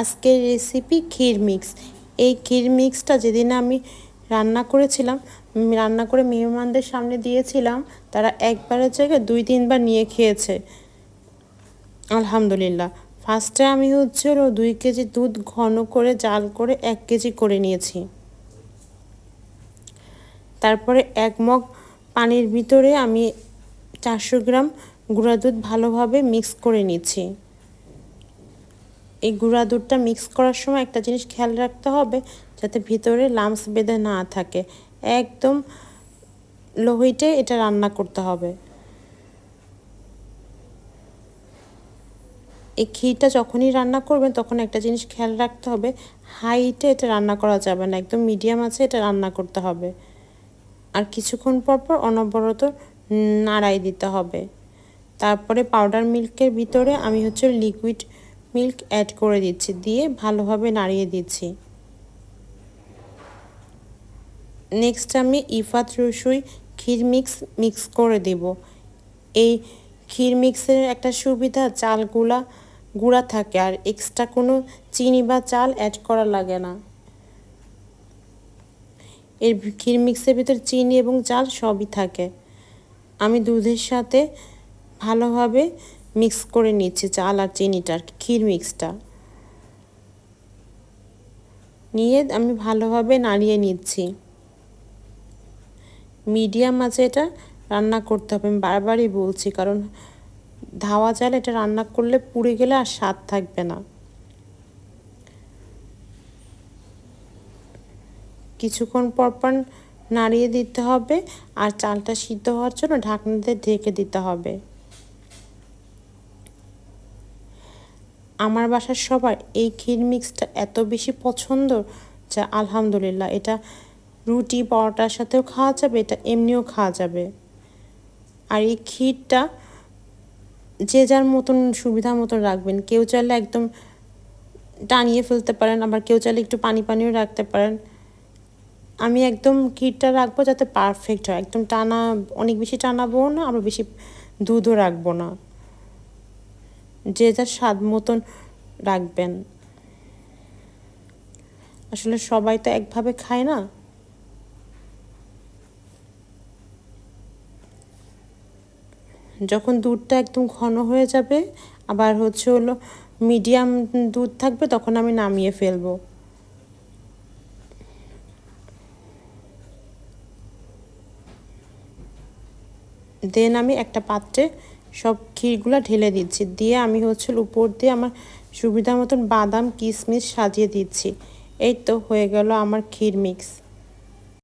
আজকের রেসিপি ক্ষীর মিক্স। এই ক্ষীর মিক্সটা যেদিন আমি রান্না করেছিলাম, রান্না করে মেহমানদের সামনে দিয়েছিলাম, তারা একবারের জায়গায় 2-3 বার নিয়ে খেয়েছে আলহামদুলিল্লাহ। ফার্স্টে আমি 2 কেজি দুধ ঘন করে জাল করে 1 কেজি করে নিয়েছি। তারপরে 1 মগ পানির ভিতরে আমি 400 গ্রাম গুঁড়া দুধ ভালোভাবে মিক্স করে নিচ্ছি। এই গুঁড়া দুধটা মিক্স করার সময় একটা জিনিস খেয়াল রাখতে হবে, যাতে ভিতরে লাম্পস বেঁধে না থাকে। একদম লো হিটে এটা রান্না করতে হবে। এই ক্ষীরটা যখনই রান্না করবেন তখন একটা জিনিস খেয়াল রাখতে হবে, হাই হিটে এটা রান্না করা যাবে না, একদম মিডিয়াম আছে এটা রান্না করতে হবে। আর কিছুক্ষণ পর পর অনবরত নাড়াই দিতে হবে। তারপরে পাউডার মিল্কের ভিতরে আমি লিকুইড মিল্ক অ্যাড করে দিচ্ছি, দিয়ে ভালোভাবে নাড়িয়ে দিচ্ছি। নেক্সট আমি ইফাত রসুই ক্ষীর মিক্স করে দেব। এই ক্ষীর মিক্সের একটা সুবিধা, চালগুলা গুঁড়া থাকে আর এক্সট্রা কোনো চিনি বা চাল অ্যাড করা লাগে না। এর ক্ষীর মিক্সের ভিতর চিনি এবং চাল সবই থাকে। আমি দুধের সাথে ভালোভাবে মিক্স করে নিচ্ছি চাল আর চিনিটার ক্ষীর মিক্সটা নিয়ে আমি ভালোভাবে নাড়িয়ে নিচ্ছি। মিডিয়াম আঁচে এটা রান্না করতে হবে, আমি বারবারই বলছি, কারণ ধাওয়া জালে এটা রান্না করলে পুড়ে গেলে আর স্বাদ থাকবে না। কিছুক্ষণ পর পর নাড়িয়ে দিতে হবে আর চালটা সিদ্ধ হওয়ার জন্য ঢাকনা দিয়ে ঢেকে দিতে হবে। আমার বাসার সবার এই ক্ষীর মিক্সটা এত বেশি পছন্দ যা আলহামদুলিল্লাহ। এটা রুটি পরোটার সাথেও খাওয়া যাবে, এটা এমনিও খাওয়া যাবে। আর এই ক্ষীরটা যে যার মতন সুবিধা মতন রাখবেন। কেউ চাইলে একদম টানিয়ে ফেলতে পারেন, আবার কেউ চাইলে একটু পানি পানিও রাখতে পারেন। আমি একদম ক্ষীরটা রাখবো যাতে পারফেক্ট হয়, একদম টানা, অনেক বেশি টানাবো না, আবার বেশি দুধও রাখবো না। যে যার স্বাদ মতন রাখবেন। আসলে সবাই তো একভাবে খায় না। যখন দুধটা একদম ঘন হয়ে যাবে, আবার মিডিয়াম দুধ থাকবে, তখন আমি নামিয়ে ফেলবো। দেন আমি একটা পাত্রে সব ক্ষীরগুলো ঢেলে দিচ্ছি, দিয়ে আমি উপর দিয়ে আমার সুবিধা মতন বাদাম কিশমিশ সাজিয়ে দিচ্ছি। এই তো হয়ে গেল আমার ক্ষীর মিক্স।